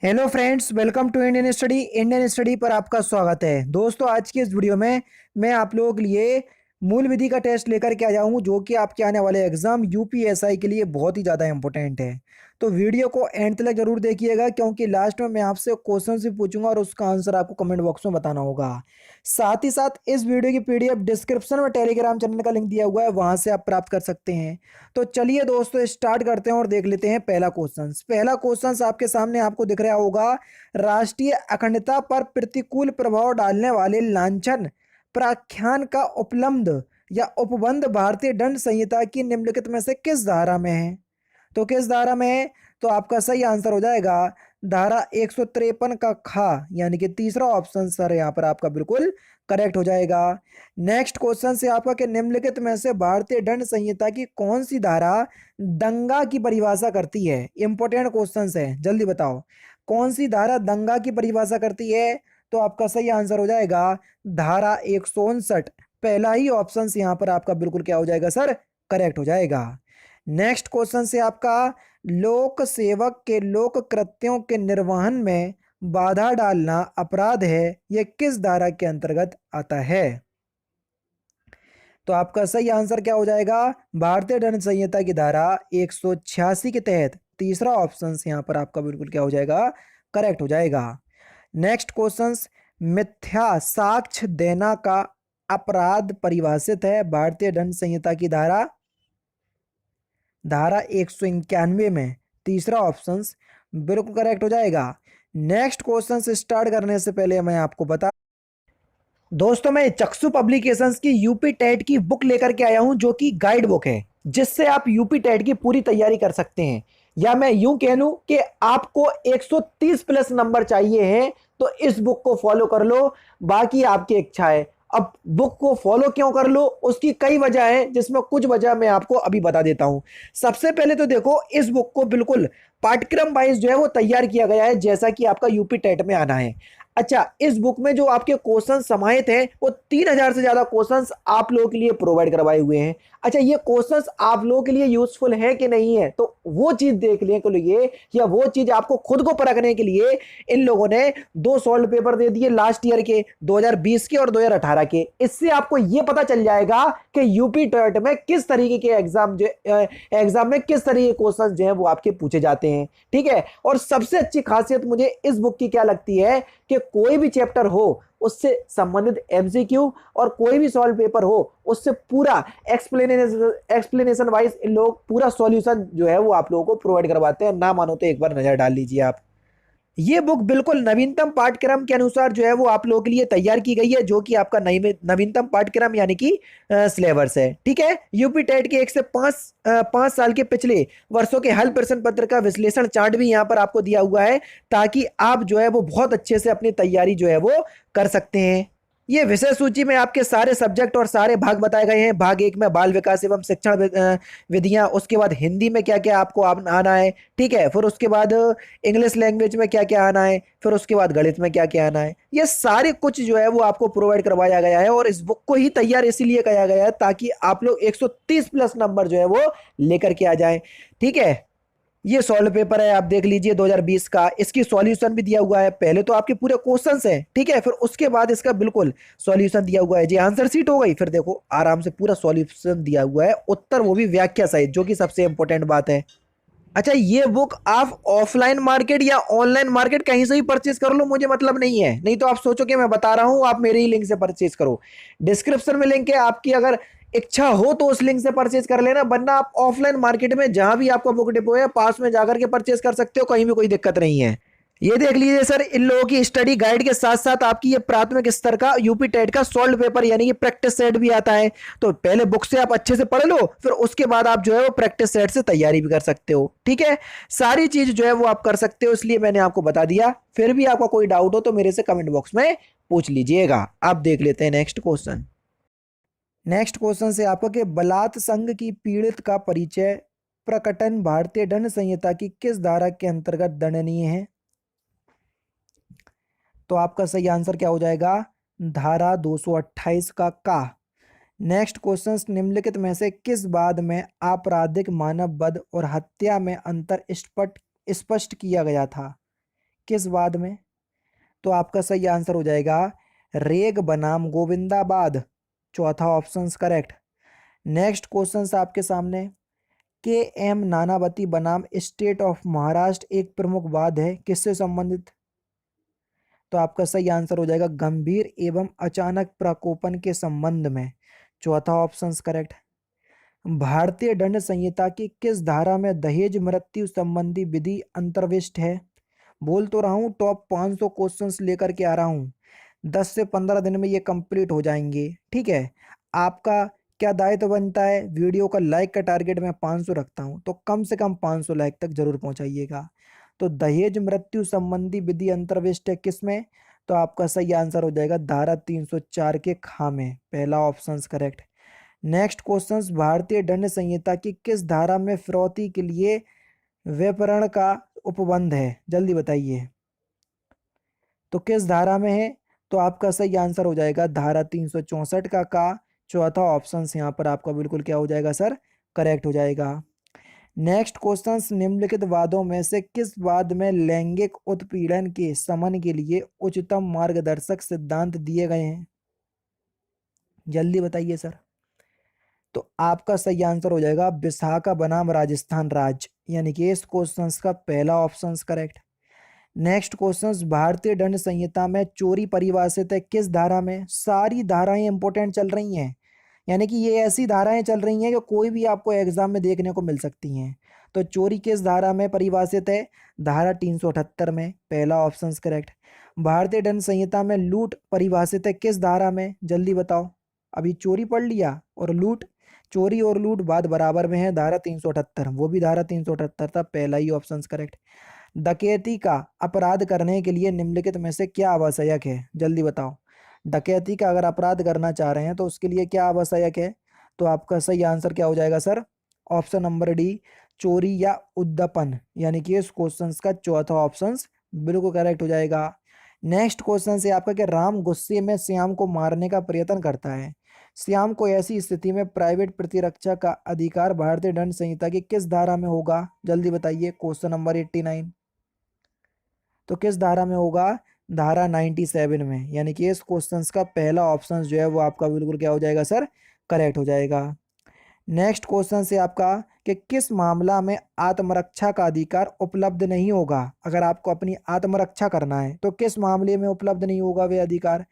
Hello friends, welcome to Indian study पर आपका स्वागत है। दोस्तों, आज की इस वीडियो में मैं आप लोगों के लिए मूल विधि का टेस्ट लेकर के आया हूं, जो कि आपके आने वाले एग्जाम यूपीएसआई के लिए बहुत ही ज़्यादा इंपॉर्टेंट है। तो वीडियो को एंड तक जरूर देखिएगा, क्योंकि लास्ट में मैं आपसे क्वेश्चन भी पूछूंगा और उसका आंसर आपको कमेंट बॉक्स में बताना होगा। साथ ही साथ इस वीडियो की पीडीएफ डिस्क्रिप्शन में टेलीग्राम चैनल का लिंक दिया हुआ है, वहां से आप प्राप्त कर सकते हैं। तो चलिए दोस्तों, स्टार्ट करते हैं और देख लेते हैं पहला क्वेश्चन आपके सामने आपको दिख रहा होगा। राष्ट्रीय अखंडता पर प्रतिकूल प्रभाव डालने वाले लांछन प्राख्यान का उपलब्ध या उपबंध भारतीय दंड संहिता की निम्नलिखित में से किस धारा में है? तो किस धारा में है? तो आपका सही आंसर हो जाएगा धारा 153 का खा, यानी कि तीसरा ऑप्शन सर यहाँ पर आपका बिल्कुल करेक्ट हो जाएगा। नेक्स्ट क्वेश्चन से आपका कि निम्नलिखित में से भारतीय दंड संहिता की कौन सी धारा दंगा की परिभाषा करती है? इंपॉर्टेंट क्वेश्चन है, जल्दी बताओ कौन सी धारा दंगा की परिभाषा करती है? तो आपका सही आंसर हो जाएगा धारा 159। पहला ही ऑप्शन यहाँ पर आपका बिल्कुल क्या हो जाएगा सर? करेक्ट हो जाएगा। नेक्स्ट क्वेश्चन से आपका लोक सेवक के लोक कृत्यों के निर्वहन में बाधा डालना अपराध है, यह किस धारा के अंतर्गत आता है? तो आपका सही आंसर क्या हो जाएगा? भारतीय दंड संहिता की धारा 186 के तहत तीसरा ऑप्शन यहाँ पर आपका बिल्कुल क्या हो जाएगा? करेक्ट हो जाएगा। नेक्स्ट क्वेश्चन, मिथ्या साक्ष्य देना का अपराध परिभाषित है भारतीय दंड संहिता की धारा धारा 191 में। तीसरा ऑप्शन बिल्कुल करेक्ट हो जाएगा। नेक्स्ट क्वेश्चन से स्टार्ट करने से पहले मैं आपको बता दोस्तों, मैं चक्षु पब्लिकेशंस की यूपी टेट की बुक लेकर के आया हूं, जो कि गाइड बुक है, जिससे आप यूपी टेट की पूरी तैयारी कर सकते हैं। या मैं यूं कह लूं कि आपको 130 प्लस नंबर चाहिए हैं, तो इस बुक को फॉलो कर लो, बाकी आपकी इच्छा है। अब बुक को फॉलो क्यों कर लो, उसकी कई वजह है, जिसमें कुछ वजह मैं आपको अभी बता देता हूं। सबसे पहले तो देखो, इस बुक को बिल्कुल पाठ्यक्रम वाइज जो है वो तैयार किया गया है, जैसा कि आपका यूपी टेट में आना है। अच्छा, इस बुक में जो आपके क्वेश्चन समाहित हैं वो 3000 से ज्यादा क्वेश्चंस आप लोगों के लिए प्रोवाइड करवाए हुए हैं। अच्छा, ये क्वेश्चंस आप लोगों के लिए यूजफुल है कि नहीं है, तो वो चीज देखने के लिए या वो चीज आपको खुद को परखने के लिए इन लोगों ने दो सॉल्व पेपर दे दिए लास्ट ईयर के, 2020 के और 2018 के। इससे आपको ये पता चल जाएगा कि यूपी टेट में किस तरीके के एग्जाम में किस तरीके के क्वेश्चन जो है वो आपके पूछे जाते हैं। ठीक है। और सबसे अच्छी खासियत मुझे इस बुक की क्या लगती है कि कोई भी चैप्टर हो उससे संबंधित एमसीक्यू और कोई भी सॉल्व पेपर हो उससे पूरा एक्सप्लेनेशन वाइज इन लोग पूरा सॉल्यूशन जो है वो आप लोगों को प्रोवाइड करवाते हैं। ना मानो तो एक बार नजर डाल लीजिए आप। ये बुक बिल्कुल नवीनतम पाठ्यक्रम के अनुसार जो है वो आप लोगों के लिए तैयार की गई है, जो कि आपका नवीनतम पाठ्यक्रम यानी कि सिलेबस है। ठीक है। यूपी टेट के 1 से 5 साल के पिछले वर्षों के हल प्रश्न पत्र का विश्लेषण चार्ट भी यहाँ पर आपको दिया हुआ है, ताकि आप जो है वो बहुत अच्छे से अपनी तैयारी जो है वो कर सकते हैं। ये विषय सूची में आपके सारे सब्जेक्ट और सारे भाग बताए गए हैं। भाग 1 में बाल विकास एवं शिक्षण विधियां, उसके बाद हिंदी में क्या क्या आपको आना है, ठीक है, फिर उसके बाद इंग्लिश लैंग्वेज में क्या क्या आना है, फिर उसके बाद गणित में क्या क्या आना है, ये सारे कुछ जो है वो आपको प्रोवाइड करवाया गया है। और इस बुक को ही तैयार इसीलिए किया गया है ताकि आप लोग 130 प्लस नंबर जो है वो लेकर के आ जाए। ठीक है। ये सॉल्व पेपर है, आप देख लीजिए 2020 का, इसकी सॉल्यूशन भी दिया हुआ है। पहले तो आपके पूरे क्वेश्चंस हैं, ठीक है, फिर उसके बाद इसका बिल्कुल सॉल्यूशन दिया हुआ है। जी आंसर शीट हो गई, फिर देखो आराम से पूरा सॉल्यूशन दिया हुआ है, उत्तर वो भी व्याख्या सहित, जो कि सबसे इंपॉर्टेंट बात है। अच्छा, ये बुक आप ऑफलाइन मार्केट या ऑनलाइन मार्केट कहीं से भी परचेज कर लो, मुझे मतलब नहीं है। नहीं तो आप सोचो कि मैं बता रहा हूं, आप मेरे ही लिंक से परचेज करो। डिस्क्रिप्शन में लिंक है, आपकी अगर इच्छा हो तो उस लिंक से परचेज कर लेना, वरना आप ऑफलाइन मार्केट में जहां भी आपका बुक डिपो है पास में जाकर के परचेज कर सकते हो, कहीं भी कोई दिक्कत नहीं है। ये देख लीजिए सर, इन लोगों की स्टडी गाइड के साथ साथ आपकी ये प्राथमिक स्तर का यूपी टेट का सॉल्व पेपर यानी कि प्रैक्टिस सेट भी आता है। तो पहले बुक से आप अच्छे से पढ़ लो, फिर उसके बाद आप जो है वो प्रैक्टिस सेट से तैयारी भी कर सकते हो। ठीक है। सारी चीज जो है वो आप कर सकते हो, इसलिए मैंने आपको बता दिया। फिर भी आपका कोई डाउट हो तो मेरे से कमेंट बॉक्स में पूछ लीजिएगा। आप देख लेते हैं नेक्स्ट क्वेश्चन। नेक्स्ट क्वेश्चन से आपका कि बलात् संघ की पीड़ित का परिचय प्रकटन भारतीय दंड संहिता की किस धारा के अंतर्गत दंडनीय है? तो आपका सही आंसर क्या हो जाएगा? धारा 228 का। नेक्स्ट क्वेश्चन, निम्नलिखित में से किस बाद में आपराधिक मानव वध और हत्या में अंतर स्पष्ट स्पष्ट किया गया था? किस वाद में? तो आपका सही आंसर हो जाएगा रेग बनाम गोविंदाबाद। चौथा ऑप्शन करेक्ट। नेक्स्ट क्वेश्चन आपके सामने, के एम नानावती बनाम स्टेट ऑफ महाराष्ट्र एक प्रमुख वाद है, किससे संबंधित? तो आपका सही आंसर हो जाएगा गंभीर एवं अचानक प्रकोपन के संबंध में। चौथा ऑप्शन करेक्ट। भारतीय दंड संहिता की किस धारा में दहेज मृत्यु संबंधी विधि अंतर्विष्ट है? बोल तो रहा हूं टॉप 500 क्वेश्चंस लेकर के आ रहा हूं, 10 से 15 दिन में ये कंप्लीट हो जाएंगे। ठीक है, आपका क्या दायित्व बनता है, वीडियो का लाइक का टारगेट मैं 500 रखता हूं, तो कम से कम 500 लाइक तक जरूर पहुंचाइएगा। तो दहेज मृत्यु संबंधी विधि अंतर्विष्ट है किसमें? तो आपका सही आंसर हो जाएगा धारा 304 के खा में। पहला ऑप्शन करेक्ट। नेक्स्ट क्वेश्चन, भारतीय दंड संहिता की किस धारा में फिरौती के लिए व्यपरण का उपबंध है? जल्दी बताइए, तो किस धारा में है? तो आपका सही आंसर हो जाएगा धारा 364 का चौथा ऑप्शन यहाँ पर आपका बिल्कुल क्या हो जाएगा सर, करेक्ट हो जाएगा। नेक्स्ट क्वेश्चन, निम्नलिखित वादों में से किस वाद में लैंगिक उत्पीड़न के शमन के लिए उच्चतम मार्गदर्शक सिद्धांत दिए गए हैं? जल्दी बताइए सर। तो आपका सही आंसर हो जाएगा विशाखा बनाम राजस्थान राज्य, यानी कि इस क्वेश्चन का पहला ऑप्शन करेक्ट। नेक्स्ट क्वेश्चन, भारतीय दंड संहिता में चोरी परिभाषित है किस धारा में? सारी धाराएं इंपॉर्टेंट चल रही हैं, यानी कि ये ऐसी धाराएं चल रही हैं कि कोई भी आपको एग्जाम में देखने को मिल सकती हैं। तो चोरी किस धारा में परिभाषित है? धारा 378 में। पहला ऑप्शन करेक्ट। भारतीय दंड संहिता में लूट परिभाषित है किस धारा में? जल्दी बताओ। अभी चोरी पढ़ लिया और लूट, चोरी और लूट बात बराबर में है, धारा 378, वो भी धारा 378 था। पहला ही ऑप्शन करेक्ट। डकैती का अपराध करने के लिए निम्नलिखित में से क्या आवश्यक है? जल्दी बताओ। डकैती का अगर अपराध करना चाह रहे हैं तो उसके लिए क्या आवश्यक है? तो आपका सही आंसर क्या हो जाएगा सर? ऑप्शन नंबर डी, चोरी या उद्दपन, यानी कि इस क्वेश्चन का चौथा ऑप्शन बिल्कुल करेक्ट हो जाएगा। नेक्स्ट क्वेश्चन से आपका, क्या राम गुस्से में श्याम को मारने का प्रयत्न करता है? श्याम को ऐसी स्थिति में प्राइवेट प्रतिरक्षा का अधिकार भारतीय दंड संहिता की किस धारा में होगा? जल्दी बताइए। क्वेश्चन नंबर 89, तो किस धारा में होगा? धारा 97 में, यानी कि इस क्वेश्चन का पहला ऑप्शन जो है वो आपका बिल्कुल क्या हो जाएगा सर, करेक्ट हो जाएगा। नेक्स्ट क्वेश्चन से आपका, कि किस मामला में आत्मरक्षा का अधिकार उपलब्ध नहीं होगा? अगर आपको अपनी आत्मरक्षा करना है तो किस मामले में उपलब्ध नहीं होगा वे अधिकार?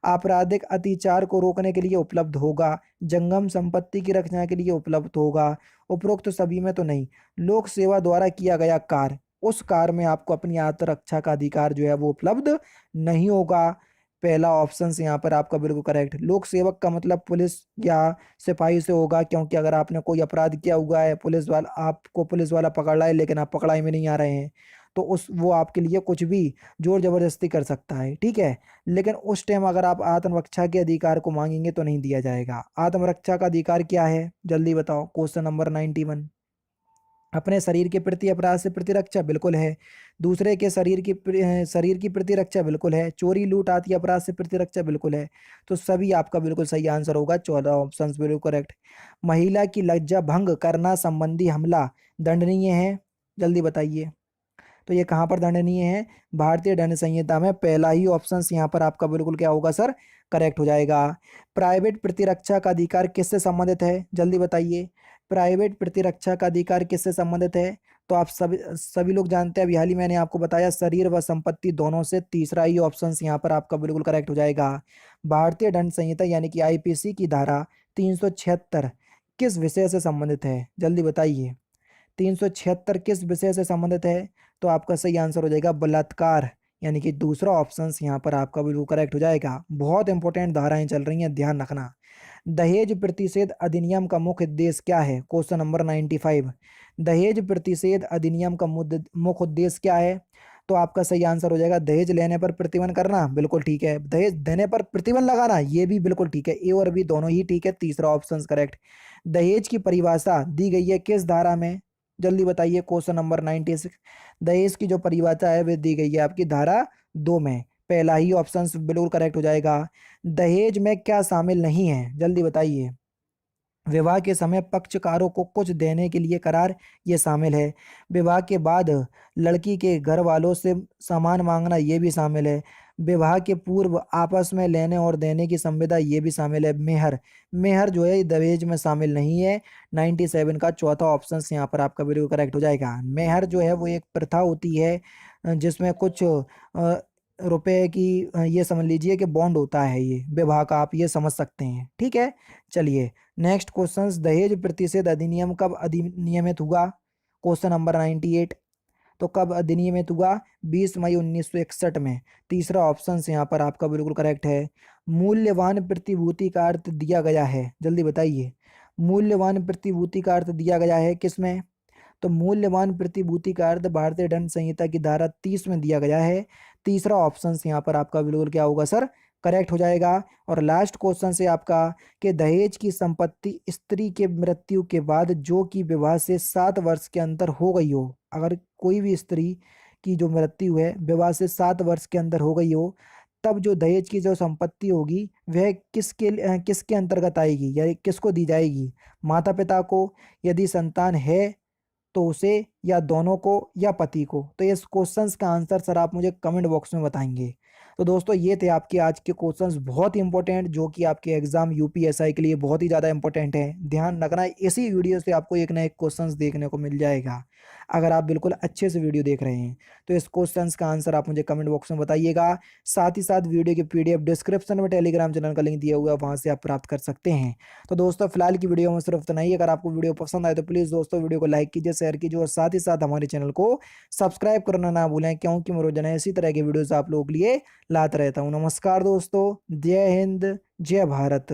आपराधिक अत्याचार को रोकने के लिए उपलब्ध होगा, जंगम संपत्ति की रक्षा के लिए उपलब्ध होगा, उपरोक्त सभी में तो नहीं, लोक सेवा द्वारा किया गया कार्य, उस कार्य में आपको अपनी आत्मरक्षा का अधिकार जो है वो उपलब्ध नहीं होगा। पहला ऑप्शन यहाँ पर आपका बिल्कुल करेक्ट। लोक सेवक का मतलब पुलिस या सिपाही से होगा, क्योंकि अगर आपने कोई अपराध किया हुआ है, पुलिस वाला आपको पुलिस वाला पकड़ रहा है लेकिन आप पकड़ाई में नहीं आ रहे हैं, तो उस वो आपके लिए कुछ भी जोर जबरदस्ती कर सकता है। ठीक है, लेकिन उस टाइम अगर आप आत्मरक्षा के अधिकार को मांगेंगे तो नहीं दिया जाएगा। आत्मरक्षा का अधिकार क्या है? जल्दी बताओ। क्वेश्चन नंबर 91, अपने शरीर के प्रति अपराध से प्रतिरक्षा, बिल्कुल है। दूसरे के शरीर की प्रतिरक्षा, बिल्कुल है। चोरी लूट आदि अपराध से प्रतिरक्षा, बिल्कुल है। तो सभी आपका बिल्कुल सही आंसर होगा, 14 ऑप्शन बिल्कुल करेक्ट। महिला की लज्जा भंग करना संबंधी हमला दंडनीय है? जल्दी बताइए। तो ये कहाँ पर दंडनीय है? भारतीय दंड संहिता में। पहला ही ऑप्शन यहाँ पर आपका बिल्कुल क्या होगा सर, करेक्ट हो जाएगा। प्राइवेट प्रतिरक्षा का अधिकार किससे संबंधित है? जल्दी बताइए। प्राइवेट प्रतिरक्षा का अधिकार किससे संबंधित है? तो आप सभी सभी लोग जानते हैं, अभी हाल ही मैंने आपको बताया, शरीर व संपत्ति दोनों से। तीसरा ही ऑप्शन यहाँ पर आपका बिल्कुल करेक्ट हो जाएगा। भारतीय दंड संहिता यानी कि आईपीसी की धारा 376 किस विषय से संबंधित है? जल्दी बताइए। 376 किस विषय से संबंधित है? तो आपका सही आंसर हो जाएगा बलात्कार, यानी कि दूसरा ऑप्शन यहाँ पर आपका बिल्कुल करेक्ट हो जाएगा। बहुत इंपॉर्टेंट धाराएं चल रही हैं, ध्यान रखना। दहेज प्रतिषेध अधिनियम का मुख्य उद्देश्य क्या है? क्वेश्चन नंबर 95, दहेज प्रतिषेध अधिनियम का मुख्य उद्देश्य क्या है? तो आपका सही आंसर हो जाएगा दहेज लेने पर प्रतिबंध करना, बिल्कुल ठीक है। दहेज देने पर प्रतिबंध लगाना, ये भी बिल्कुल ठीक है। ए और बी दोनों ही ठीक है, तीसरा ऑप्शन करेक्ट। दहेज की परिभाषा दी गई है किस धारा में? जल्दी बताइए। क्वेश्चन नंबर 96, दहेज की जो परिभाषा है वे दी गई है आपकी धारा 2 में। पहला ही ऑप्शन बिल्कुल करेक्ट हो जाएगा। दहेज में क्या शामिल नहीं है? जल्दी बताइए। विवाह के समय पक्षकारों को कुछ देने के लिए करार, ये शामिल है। विवाह के बाद लड़की के घर वालों से सामान मांगना, ये भी शामिल है। विवाह के पूर्व आपस में लेने और देने की संविदा, ये भी शामिल है। मेहर, मेहर जो है ये दहेज में शामिल नहीं है। 97 का चौथा ऑप्शन यहाँ पर आपका बिल्कुल करेक्ट हो जाएगा। मेहर जो है वो एक प्रथा होती है जिसमें कुछ रुपए की ये समझ लीजिए कि बॉन्ड होता है ये विवाह का, आप ये समझ सकते हैं। ठीक है, चलिए नेक्स्ट क्वेश्चन, दहेज प्रतिषेध अधिनियम कब अधिनियमित हुआ? Question number 98। तो कब अधिनियमित हुआ? 20 मई 1961 में। तीसरा ऑप्शन यहाँ पर आपका बिल्कुल करेक्ट है। मूल्यवान प्रतिभूति का अर्थ दिया गया है, जल्दी बताइए। मूल्यवान प्रतिभूति का अर्थ दिया गया है किसमें? तो मूल्यवान प्रतिभूति का अर्थ भारतीय दंड संहिता की धारा 30 में दिया गया है। तीसरा ऑप्शन यहाँ पर आपका बिल्कुल क्या होगा सर? करेक्ट हो जाएगा। और लास्ट क्वेश्चन से आपका कि दहेज की संपत्ति स्त्री के मृत्यु के बाद जो कि विवाह से 7 वर्ष के अंदर हो गई हो, अगर कोई भी स्त्री की जो मृत्यु है विवाह से 7 वर्ष के अंदर हो गई हो, तब जो दहेज की जो संपत्ति होगी वह किसके अंतर्गत आएगी या किसको दी जाएगी? माता पिता को, यदि संतान है तो उसे, या दोनों को, या पति को? तो इस क्वेश्चंस का आंसर सर आप मुझे कमेंट बॉक्स में बताएंगे। तो दोस्तों ये थे आपके आज के क्वेश्चंस, बहुत ही इंपॉर्टेंट, जो कि आपके एग्जाम यूपीएसआई के लिए बहुत ही ज़्यादा इंपॉर्टेंट है। ध्यान रखना, इसी वीडियो से आपको एक ना एक क्वेश्चंस देखने को मिल जाएगा। अगर आप बिल्कुल अच्छे से वीडियो देख रहे हैं तो इस क्वेश्चंस का आंसर आप मुझे कमेंट बॉक्स में बताइएगा। साथ ही साथ वीडियो की पीडीएफ डिस्क्रिप्शन में टेलीग्राम चैनल का लिंक दिया हुआ है, वहाँ से आप प्राप्त कर सकते हैं। तो दोस्तों फिलहाल की वीडियो में सिर्फ इतना ही। अगर आपको वीडियो पसंद आए तो प्लीज़ दोस्तों वीडियो को लाइक कीजिए, शेयर कीजिए और साथ ही साथ हमारे चैनल को सब्सक्राइब करना ना भूलें, क्योंकि मैं रोजाना इसी तरह के वीडियोस आप लोगों के लिए लाता रहता हूँ। नमस्कार दोस्तों, जय हिंद, जय भारत।